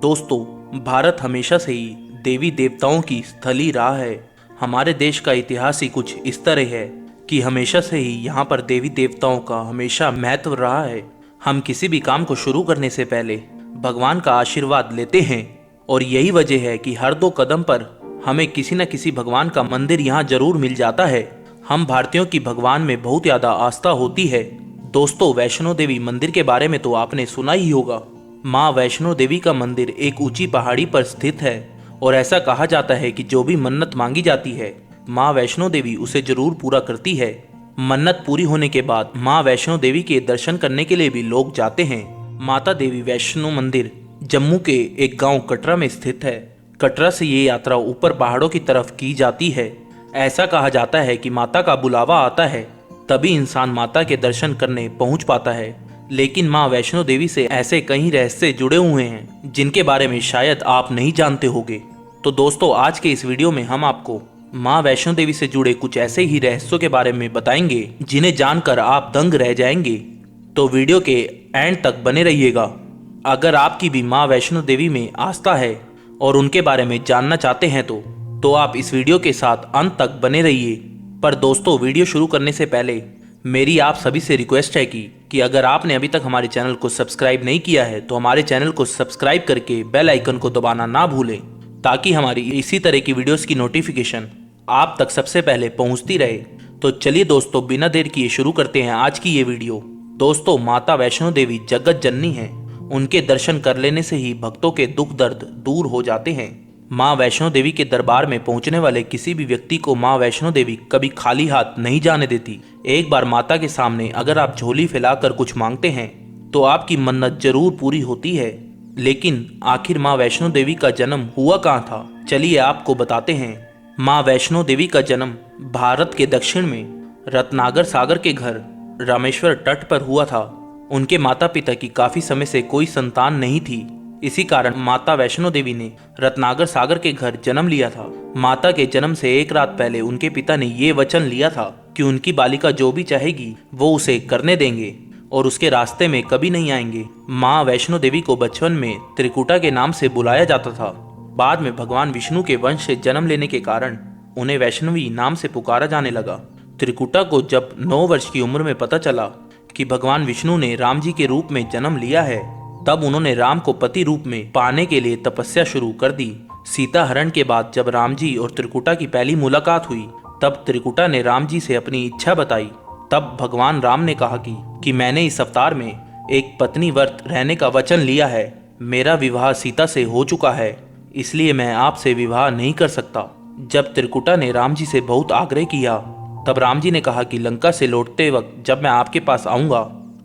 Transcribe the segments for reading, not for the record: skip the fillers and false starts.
दोस्तों, भारत हमेशा से ही देवी देवताओं की स्थली रहा है। हमारे देश का इतिहास ही कुछ इस तरह है कि हमेशा से ही यहाँ पर देवी देवताओं का हमेशा महत्व रहा है। हम किसी भी काम को शुरू करने से पहले भगवान का आशीर्वाद लेते हैं और यही वजह है कि हर 2 कदम पर हमें किसी न किसी भगवान का मंदिर यहाँ जरूर मिल जाता है। हम भारतीयों की भगवान में बहुत ज़्यादा आस्था होती है। दोस्तों, वैष्णो देवी मंदिर के बारे में तो आपने सुना ही होगा। माँ वैष्णो देवी का मंदिर एक ऊंची पहाड़ी पर स्थित है और ऐसा कहा जाता है कि जो भी मन्नत मांगी जाती है माँ वैष्णो देवी उसे जरूर पूरा करती है। मन्नत पूरी होने के बाद माँ वैष्णो देवी के दर्शन करने के लिए भी लोग जाते हैं। माता देवी वैष्णो मंदिर जम्मू के एक गांव कटरा में स्थित है। कटरा से ये यात्रा ऊपर पहाड़ों की तरफ की जाती है। ऐसा कहा जाता है कि माता का बुलावा आता है तभी इंसान माता के दर्शन करने पहुंच पाता है। लेकिन माँ वैष्णो देवी से ऐसे कई रहस्य जुड़े हुए हैं जिनके बारे में शायद आप नहीं जानते होंगे। तो दोस्तों, आज के इस वीडियो में हम आपको माँ वैष्णो देवी से जुड़े कुछ ऐसे ही रहस्यों के बारे में बताएंगे जिन्हें जानकर आप दंग रह जाएंगे। तो वीडियो के एंड तक बने रहिएगा। अगर आपकी भी माँ वैष्णो देवी में आस्था है और उनके बारे में जानना चाहते हैं तो आप इस वीडियो के साथ अंत तक बने रहिए। पर दोस्तों, वीडियो शुरू करने से पहले मेरी आप सभी से रिक्वेस्ट है कि अगर आपने अभी तक हमारे चैनल को सब्सक्राइब नहीं किया है तो हमारे चैनल को सब्सक्राइब करके बेल आइकन को दबाना ना भूलें ताकि हमारी इसी तरह की वीडियोस की नोटिफिकेशन आप तक सबसे पहले पहुंचती रहे। तो चलिए दोस्तों, बिना देर किए शुरू करते हैं आज की ये वीडियो। दोस्तों, माता वैष्णो देवी जगत जननी है। उनके दर्शन कर लेने से ही भक्तों के दुख दर्द दूर हो जाते हैं। माँ वैष्णो देवी के दरबार में पहुंचने वाले किसी भी व्यक्ति को माँ वैष्णो देवी कभी खाली हाथ नहीं जाने देती। एक बार माता के सामने अगर आप झोली फैलाकर कुछ मांगते हैं तो आपकी मन्नत जरूर पूरी होती है। लेकिन आखिर माँ वैष्णो देवी का जन्म हुआ कहाँ था, चलिए आपको बताते हैं। माँ वैष्णो देवी का जन्म भारत के दक्षिण में रत्नागर सागर के घर रामेश्वर तट पर हुआ था। उनके माता पिता की काफी समय से कोई संतान नहीं थी। इसी कारण माता वैष्णो देवी ने रत्नागर सागर के घर जन्म लिया था। माता के जन्म से एक रात पहले उनके पिता ने ये वचन लिया था कि उनकी बालिका जो भी चाहेगी वो उसे करने देंगे और उसके रास्ते में कभी नहीं आएंगे। माँ वैष्णो देवी को बचपन में त्रिकुटा के नाम से बुलाया जाता था। बाद में भगवान विष्णु के वंश से जन्म लेने के कारण उन्हें वैष्णवी नाम से पुकारा जाने लगा। त्रिकुटा को जब 9 वर्ष की उम्र में पता चला कि भगवान विष्णु ने राम जी के रूप में जन्म लिया है, तब उन्होंने राम को पति रूप में पाने के लिए तपस्या शुरू कर दी। सीता हरण के बाद जब राम जी और त्रिकुटा की पहली मुलाकात हुई तब त्रिकुटा ने राम जी से अपनी इच्छा बताई। तब भगवान राम ने कहा कि मैंने इस अवतार में एक पत्नी व्रत रहने का वचन लिया है। मेरा विवाह सीता से हो चुका है, इसलिए मैं आपसे विवाह नहीं कर सकता। जब त्रिकुटा ने राम जी से बहुत आग्रह किया तब राम जी ने कहा कि लंका से लौटते वक्त जब मैं आपके पास आऊँगा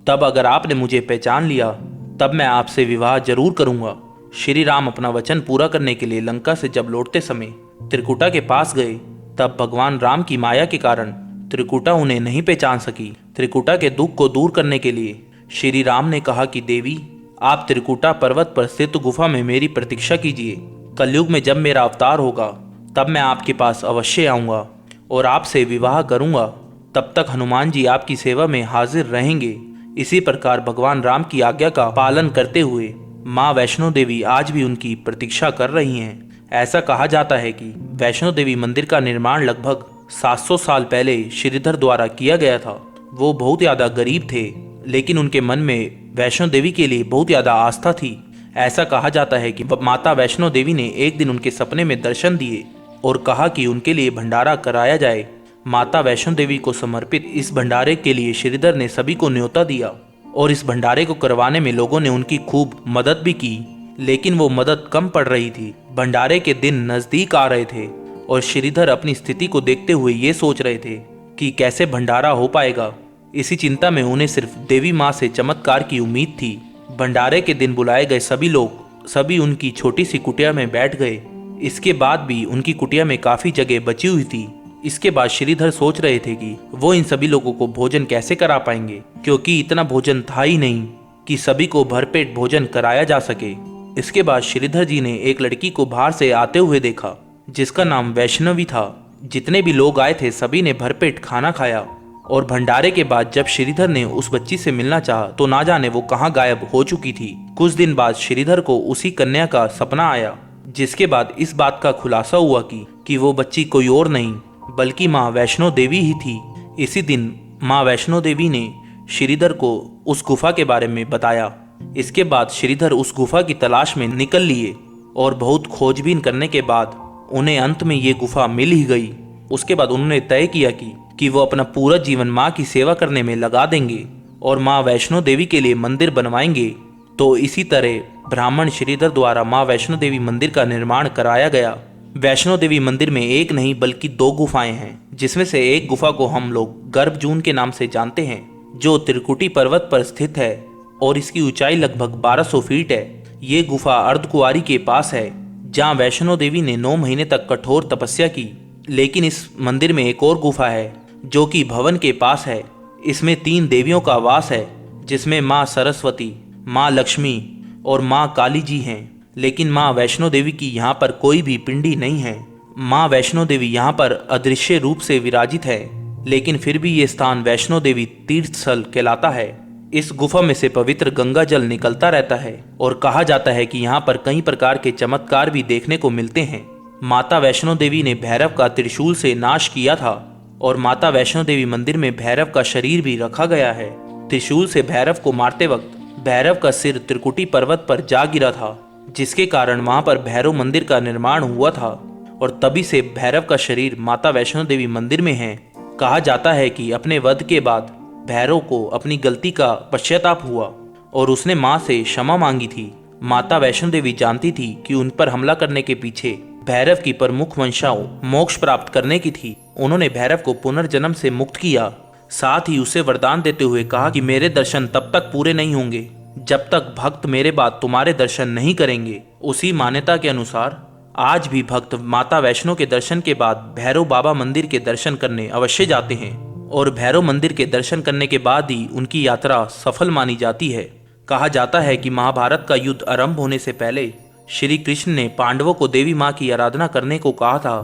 तब अगर आपने मुझे पहचान लिया तब मैं आपसे विवाह जरूर करूंगा। श्री राम अपना वचन पूरा करने के लिए लंका से जब लौटते समय त्रिकुटा के पास गए तब भगवान राम की माया के कारण त्रिकुटा उन्हें नहीं पहचान सकी। त्रिकुटा के दुख को दूर करने के लिए श्री राम ने कहा कि देवी, आप त्रिकुटा पर्वत पर स्थित गुफा में मेरी प्रतीक्षा कीजिए। कलयुग में जब मेरा अवतार होगा तब मैं आपके पास अवश्य आऊँगा और आपसे विवाह करूँगा। तब तक हनुमान जी आपकी सेवा में हाजिर रहेंगे। इसी प्रकार भगवान राम की आज्ञा का पालन करते हुए माँ वैष्णो देवी आज भी उनकी प्रतीक्षा कर रही हैं। ऐसा कहा जाता है कि वैष्णो देवी मंदिर का निर्माण लगभग 700 साल पहले श्रीधर द्वारा किया गया था। वो बहुत ज़्यादा गरीब थे लेकिन उनके मन में वैष्णो देवी के लिए बहुत ज़्यादा आस्था थी। ऐसा कहा जाता है कि माता वैष्णो देवी ने एक दिन उनके सपने में दर्शन दिए और कहा कि उनके लिए भंडारा कराया जाए। माता वैष्णो देवी को समर्पित इस भंडारे के लिए श्रीधर ने सभी को न्योता दिया और इस भंडारे को करवाने में लोगों ने उनकी खूब मदद भी की, लेकिन वो मदद कम पड़ रही थी। भंडारे के दिन नज़दीक आ रहे थे और श्रीधर अपनी स्थिति को देखते हुए ये सोच रहे थे कि कैसे भंडारा हो पाएगा। इसी चिंता में उन्हें सिर्फ देवी माँ से चमत्कार की उम्मीद थी। भंडारे के दिन बुलाए गए सभी उनकी छोटी सी कुटिया में बैठ गए। इसके बाद भी उनकी कुटिया में काफ़ी जगह बची हुई थी। इसके बाद श्रीधर सोच रहे थे कि वो इन सभी लोगों को भोजन कैसे करा पाएंगे, क्योंकि इतना भोजन था ही नहीं कि सभी को भरपेट भोजन कराया जा सके। इसके बाद श्रीधर जी ने एक लड़की को बाहर से आते हुए देखा जिसका नाम वैष्णवी था। जितने भी लोग आए थे सभी ने भरपेट खाना खाया और भंडारे के बाद जब श्रीधर ने उस बच्ची से मिलना चाहा तो ना जाने वो कहाँ गायब हो चुकी थी। कुछ दिन बाद श्रीधर को उसी कन्या का सपना आया, जिसके बाद इस बात का खुलासा हुआ कि वो बच्ची कोई और नहीं बल्कि माँ वैष्णो देवी ही थी। इसी दिन माँ वैष्णो देवी ने श्रीधर को उस गुफा के बारे में बताया। इसके बाद श्रीधर उस गुफा की तलाश में निकल लिए और बहुत खोजबीन करने के बाद उन्हें अंत में ये गुफा मिल ही गई। उसके बाद उन्होंने तय किया कि वो अपना पूरा जीवन माँ की सेवा करने में लगा देंगे और माँ वैष्णो देवी के लिए मंदिर बनवाएंगे। तो इसी तरह ब्राह्मण श्रीधर द्वारा माँ वैष्णो देवी मंदिर का निर्माण कराया गया। वैष्णो देवी मंदिर में एक नहीं बल्कि 2 गुफाएं हैं, जिसमें से एक गुफा को हम लोग गर्भजून के नाम से जानते हैं, जो त्रिकुटी पर्वत पर स्थित है और इसकी ऊंचाई लगभग 1200 फीट है। ये गुफा अर्धकुंवारी के पास है, जहाँ वैष्णो देवी ने 9 महीने तक कठोर तपस्या की। लेकिन इस मंदिर में एक और गुफा है जो कि भवन के पास है। इसमें 3 देवियों का वास है, जिसमें माँ सरस्वती, माँ लक्ष्मी और माँ काली जी हैं। लेकिन माँ वैष्णो देवी की यहाँ पर कोई भी पिंडी नहीं है। माँ वैष्णो देवी यहाँ पर अदृश्य रूप से विराजित है, लेकिन फिर भी ये स्थान वैष्णो देवी तीर्थ स्थल कहलाता है। इस गुफा में से पवित्र गंगा जल निकलता रहता है और कहा जाता है कि यहाँ पर कई प्रकार के चमत्कार भी देखने को मिलते हैं। माता वैष्णो देवी ने भैरव का त्रिशूल से नाश किया था और माता वैष्णो देवी मंदिर में भैरव का शरीर भी रखा गया है। त्रिशूल से भैरव को मारते वक्त भैरव का सिर त्रिकुटी पर्वत पर जा गिरा था, जिसके कारण वहां पर भैरव मंदिर का निर्माण हुआ था और तभी से भैरव का शरीर माता वैष्णो देवी मंदिर में है। कहा जाता है कि अपने वध के बाद भैरव को अपनी गलती का पश्चाताप हुआ और उसने माँ से क्षमा मांगी थी। माता वैष्णो देवी जानती थी कि उन पर हमला करने के पीछे भैरव की प्रमुख मंशा मोक्ष प्राप्त करने की थी। उन्होंने भैरव को पुनर्जन्म से मुक्त किया, साथ ही उसे वरदान देते हुए कहा कि मेरे दर्शन तब तक पूरे नहीं होंगे जब तक भक्त मेरे बाद तुम्हारे दर्शन नहीं करेंगे। उसी मान्यता के अनुसार आज भी भक्त माता वैष्णो के दर्शन के बाद भैरव बाबा मंदिर के दर्शन करने अवश्य जाते हैं और भैरव मंदिर के दर्शन करने के बाद ही उनकी यात्रा सफल मानी जाती है। कहा जाता है कि महाभारत का युद्ध आरंभ होने से पहले श्री कृष्ण ने पांडवों को देवी माँ की आराधना करने को कहा था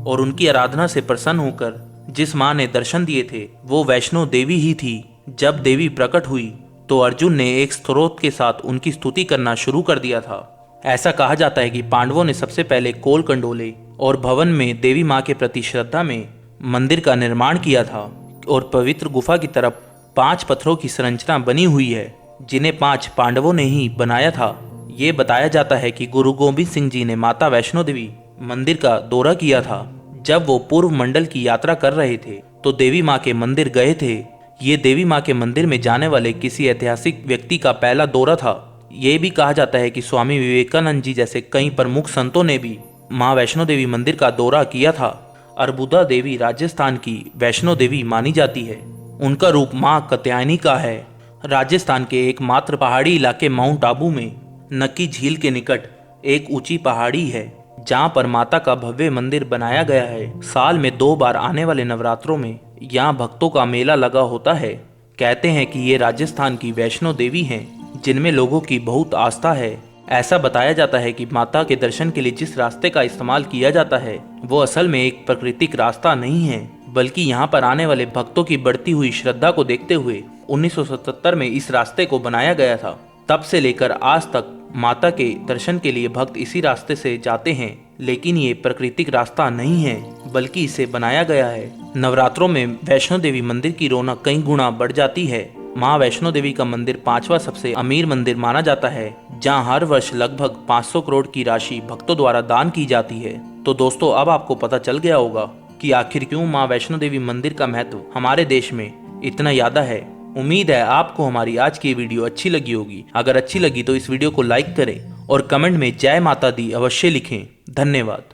और उनकी आराधना से प्रसन्न होकर जिस माँ ने दर्शन दिए थे वो वैष्णो देवी ही थी। जब देवी प्रकट हुई तो अर्जुन ने एक स्त्रोत के साथ उनकी स्तुति करना शुरू कर दिया था। ऐसा कहा जाता है कि पांडवों ने सबसे पहले कोल कंडोले और भवन में देवी माँ के प्रति श्रद्धा में मंदिर का निर्माण किया था और पवित्र गुफा की तरफ 5 पत्थरों की संरचना बनी हुई है, जिन्हें 5 पांडवों ने ही बनाया था। ये बताया जाता है कि गुरु गोविंद सिंह जी ने माता वैष्णो देवी मंदिर का दौरा किया था। जब वो पूर्व मंडल की यात्रा कर रहे थे तो देवी माँ के मंदिर गए थे। ये देवी माँ के मंदिर में जाने वाले किसी ऐतिहासिक व्यक्ति का पहला दौरा था। ये भी कहा जाता है कि स्वामी विवेकानंद जी जैसे कई प्रमुख संतों ने भी माँ वैष्णो देवी मंदिर का दौरा किया था। अर्बुदा देवी राजस्थान की वैष्णो देवी मानी जाती है। उनका रूप माँ कात्यायनी का है। राजस्थान के एकमात्र पहाड़ी इलाके माउंट आबू में नक्की झील के निकट एक ऊंची पहाड़ी है, जहाँ पर माता का भव्य मंदिर बनाया गया है। साल में 2 बार आने वाले नवरात्रों में यहाँ भक्तों का मेला लगा होता है। कहते हैं कि ये राजस्थान की वैष्णो देवी हैं, जिनमें लोगों की बहुत आस्था है। ऐसा बताया जाता है कि माता के दर्शन के लिए जिस रास्ते का इस्तेमाल किया जाता है वो असल में एक प्राकृतिक रास्ता नहीं है, बल्कि यहाँ पर आने वाले भक्तों की बढ़ती हुई श्रद्धा को देखते हुए 1977 में इस रास्ते को बनाया गया था। तब से लेकर आज तक माता के दर्शन के लिए भक्त इसी रास्ते से जाते हैं, लेकिन ये प्राकृतिक रास्ता नहीं है बल्कि इसे बनाया गया है। नवरात्रों में वैष्णो देवी मंदिर की रौनक कई गुना बढ़ जाती है। माँ वैष्णो देवी का मंदिर 5वां सबसे अमीर मंदिर माना जाता है, जहाँ हर वर्ष लगभग 500 करोड़ की राशि भक्तों द्वारा दान की जाती है। तो दोस्तों, अब आपको पता चल गया होगा कि आखिर क्यों माँ वैष्णो देवी मंदिर का महत्व हमारे देश में इतना ज्यादा है। उम्मीद है आपको हमारी आज की वीडियो अच्छी लगी होगी। अगर अच्छी लगी तो इस वीडियो को लाइक करें और कमेंट में जय माता दी अवश्य लिखें। धन्यवाद।